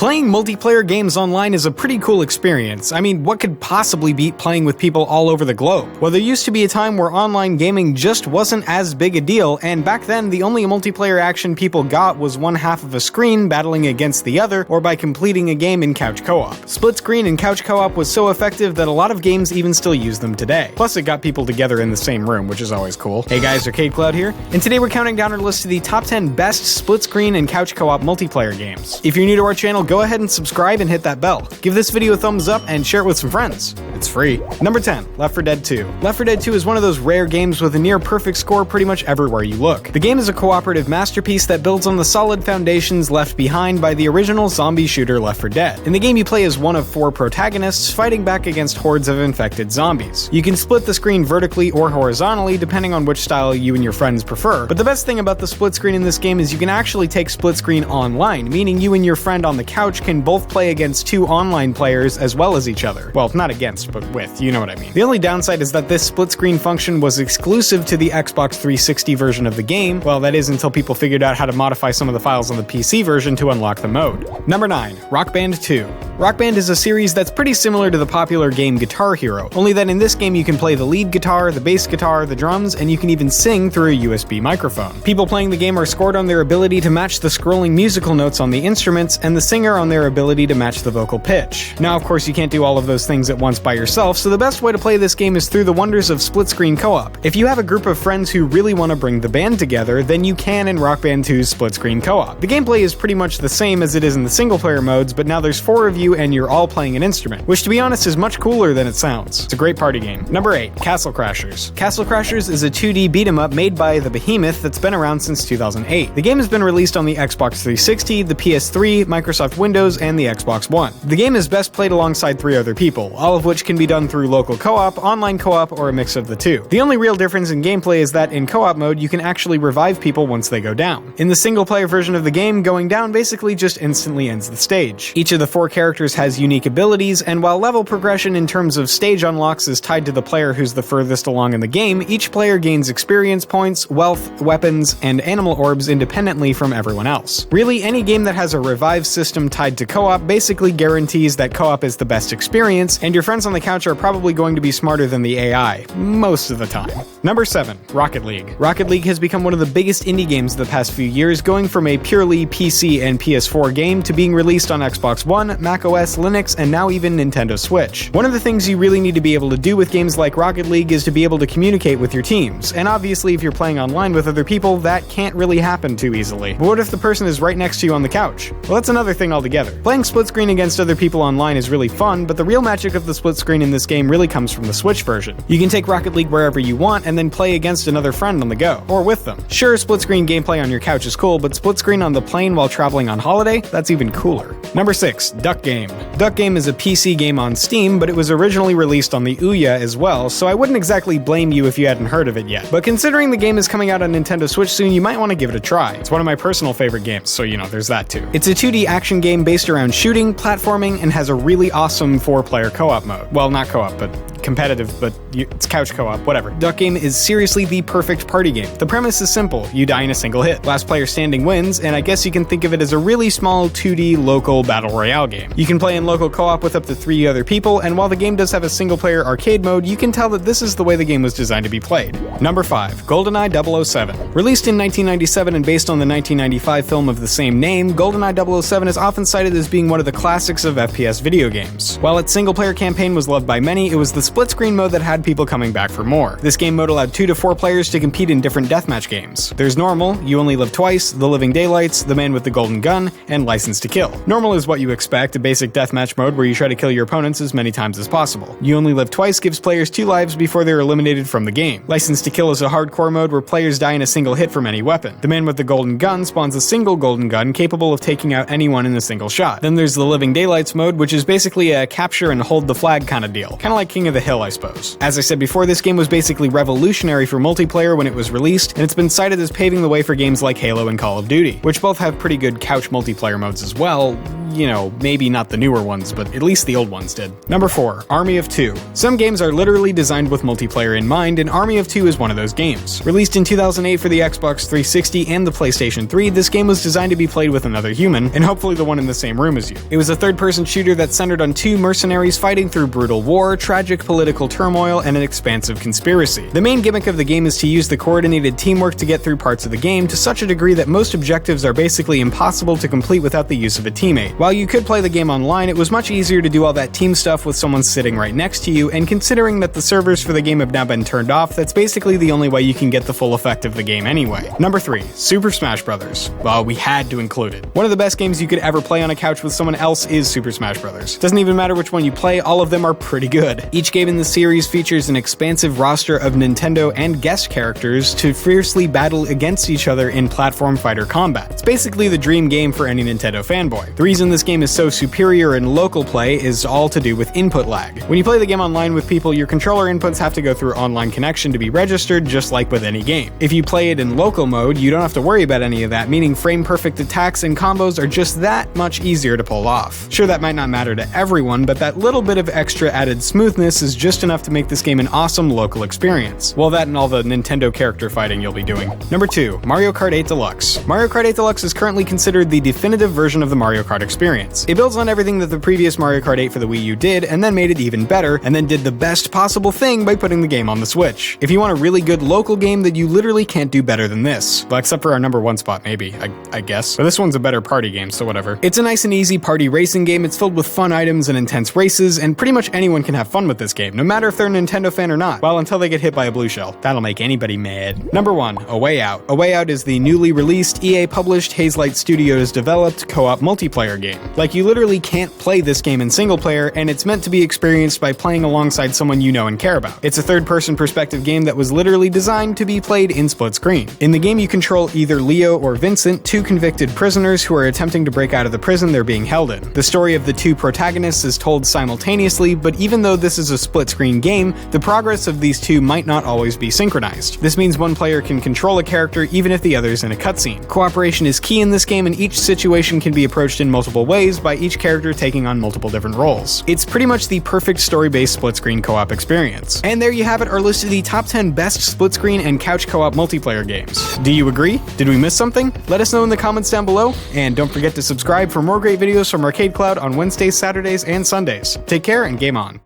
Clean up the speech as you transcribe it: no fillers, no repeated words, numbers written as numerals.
Playing multiplayer games online is a pretty cool experience. I mean, what could possibly beat playing with people all over the globe? Well, there used to be a time where online gaming just wasn't as big a deal, and back then the only multiplayer action people got was one half of a screen battling against the other, or by completing a game in couch co-op. Split screen and couch co-op was so effective that a lot of games even still use them today. Plus, it got people together in the same room, which is always cool. Hey guys, ArcadeCloud here, and today we're counting down our list of the top 10 best split screen and couch co-op multiplayer games. If you're new to our channel, go ahead and subscribe and hit that bell. Give this video a thumbs up and share it with some friends. It's free. Number 10, Left 4 Dead 2. Left 4 Dead 2 is one of those rare games with a near perfect score pretty much everywhere you look. The game is a cooperative masterpiece that builds on the solid foundations left behind by the original zombie shooter Left 4 Dead. In the game, you play as one of 4 protagonists fighting back against hordes of infected zombies. You can split the screen vertically or horizontally depending on which style you and your friends prefer, but the best thing about the split screen in this game is you can actually take split screen online, meaning you and your friend on the couch can both play against 2 online players as well as each other. Well, not against, but with, you know what I mean. The only downside is that this split screen function was exclusive to the Xbox 360 version of the game. Well, that is until people figured out how to modify some of the files on the PC version to unlock the mode. Number 9, Rock Band 2. Rock Band is a series that's pretty similar to the popular game Guitar Hero, only that in this game you can play the lead guitar, the bass guitar, the drums, and you can even sing through a USB microphone. People playing the game are scored on their ability to match the scrolling musical notes on the instruments, and the singer on their ability to match the vocal pitch. Now, of course, you can't do all of those things at once by yourself, so the best way to play this game is through the wonders of split-screen co-op. If you have a group of friends who really want to bring the band together, then you can in Rock Band 2's split-screen co-op. The gameplay is pretty much the same as it is in the single-player modes, but now there's 4 of you and you're all playing an instrument, which to be honest is much cooler than it sounds. It's a great party game. Number 8, Castle Crashers. Castle Crashers is a 2D beat-em-up made by the Behemoth that's been around since 2008. The game has been released on the Xbox 360, the PS3, Microsoft Windows, and the Xbox One. The game is best played alongside 3 other people, all of which can be done through local co-op, online co-op, or a mix of the two. The only real difference in gameplay is that in co-op mode, you can actually revive people once they go down. In the single-player version of the game, going down basically just instantly ends the stage. Each of the 4 characters has unique abilities, and while level progression in terms of stage unlocks is tied to the player who's the furthest along in the game, each player gains experience points, wealth, weapons, and animal orbs independently from everyone else. Really, any game that has a revive system tied to co-op basically guarantees that co-op is the best experience, and your friends on the couch are probably going to be smarter than the AI, most of the time. Number 7, Rocket League. Rocket League has become one of the biggest indie games of the past few years, going from a purely PC and PS4 game to being released on Xbox One, macOS, Linux, and now even Nintendo Switch. One of the things you really need to be able to do with games like Rocket League is to be able to communicate with your teams, and obviously if you're playing online with other people, that can't really happen too easily. But what if the person is right next to you on the couch? Well, that's another thing altogether. Playing split screen against other people online is really fun, but the real magic of the split screen in this game really comes from the Switch version. You can take Rocket League wherever you want and then play against another friend on the go, or with them. Sure, split screen gameplay on your couch is cool, but split screen on the plane while traveling on holiday? That's even cooler. Number 6, Duck Game. Duck Game is a PC game on Steam, but it was originally released on the Ouya as well, so I wouldn't exactly blame you if you hadn't heard of it yet. But considering the game is coming out on Nintendo Switch soon, you might want to give it a try. It's one of my personal favorite games, so you know, there's that too. It's a 2D action game based around shooting, platforming, and has a really awesome 4-player co-op mode. Well, not co-op, but competitive, but it's couch co-op, whatever. Duck Game is seriously the perfect party game. The premise is simple. You die in a single hit. Last player standing wins, and I guess you can think of it as a really small 2D local battle royale game. You can play in local co-op with up to 3 other people, and while the game does have a single-player arcade mode, you can tell that this is the way the game was designed to be played. Number 5, Goldeneye 007. Released in 1997 and based on the 1995 film of the same name, Goldeneye 007 is often cited as being one of the classics of FPS video games. While its single-player campaign was loved by many, it was the split-screen mode that had people coming back for more. This game mode allowed 2 to 4 players to compete in different deathmatch games. There's Normal, You Only Live Twice, The Living Daylights, The Man with the Golden Gun, and License to Kill. Normal is what you expect, a basic deathmatch mode where you try to kill your opponents as many times as possible. You Only Live Twice gives players 2 lives before they're eliminated from the game. License to Kill is a hardcore mode where players die in a single hit from any weapon. The Man with the Golden Gun spawns a single golden gun capable of taking out anyone in a single shot. Then there's the Living Daylights mode, which is basically a capture and hold the flag kind of deal. Kind of like King of the hill, I suppose. As I said before, this game was basically revolutionary for multiplayer when it was released, and it's been cited as paving the way for games like Halo and Call of Duty, which both have pretty good couch multiplayer modes as well. You know, maybe not the newer ones, but at least the old ones did. Number 4, Army of Two. Some games are literally designed with multiplayer in mind, and Army of Two is one of those games. Released in 2008 for the Xbox 360 and the PlayStation 3, this game was designed to be played with another human, and hopefully the one in the same room as you. It was a third-person shooter that centered on two mercenaries fighting through brutal war, tragic political turmoil, and an expansive conspiracy. The main gimmick of the game is to use the coordinated teamwork to get through parts of the game to such a degree that most objectives are basically impossible to complete without the use of a teammate. While you could play the game online, it was much easier to do all that team stuff with someone sitting right next to you, and considering that the servers for the game have now been turned off, that's basically the only way you can get the full effect of the game anyway. Number 3, Super Smash Bros. Well, we had to include it. One of the best games you could ever play on a couch with someone else is Super Smash Bros. Doesn't even matter which one you play, all of them are pretty good. Each game in the series features an expansive roster of Nintendo and guest characters to fiercely battle against each other in platform fighter combat. It's basically the dream game for any Nintendo fanboy. The reason this game is so superior in local play is all to do with input lag. When you play the game online with people, your controller inputs have to go through online connection to be registered, just like with any game. If you play it in local mode, you don't have to worry about any of that, meaning frame-perfect attacks and combos are just that much easier to pull off. Sure, that might not matter to everyone, but that little bit of extra added smoothness is just enough to make this game an awesome local experience. Well, that and all the Nintendo character fighting you'll be doing. Number 2, Mario Kart 8 Deluxe. Mario Kart 8 Deluxe is currently considered the definitive version of the Mario Kart experience. It builds on everything that the previous Mario Kart 8 for the Wii U did, and then made it even better, and then did the best possible thing by putting the game on the Switch. If you want a really good local game, then you literally can't do better than this. Well, except for our number 1 spot, maybe, I guess. But this one's a better party game, so whatever. It's a nice and easy party racing game. It's filled with fun items and intense races, and pretty much anyone can have fun with this game, no matter if they're a Nintendo fan or not. Well, until they get hit by a blue shell. That'll make anybody mad. Number 1, A Way Out. A Way Out is the newly released, EA-published, Hazelight Studios developed co-op multiplayer game. Like, you literally can't play this game in single player, and it's meant to be experienced by playing alongside someone you know and care about. It's a third-person perspective game that was literally designed to be played in split screen. In the game, you control either Leo or Vincent, two convicted prisoners who are attempting to break out of the prison they're being held in. The story of the two protagonists is told simultaneously, but even though this is a split-screen game, the progress of these two might not always be synchronized. This means one player can control a character even if the other's in a cutscene. Cooperation is key in this game, and each situation can be approached in multiple ways by each character taking on multiple different roles. It's pretty much the perfect story-based split-screen co-op experience. And there you have it, our list of the top 10 best split-screen and couch co-op multiplayer games. Do you agree? Did we miss something? Let us know in the comments down below, and don't forget to subscribe for more great videos from ArcadeCloud on Wednesdays, Saturdays, and Sundays. Take care and game on.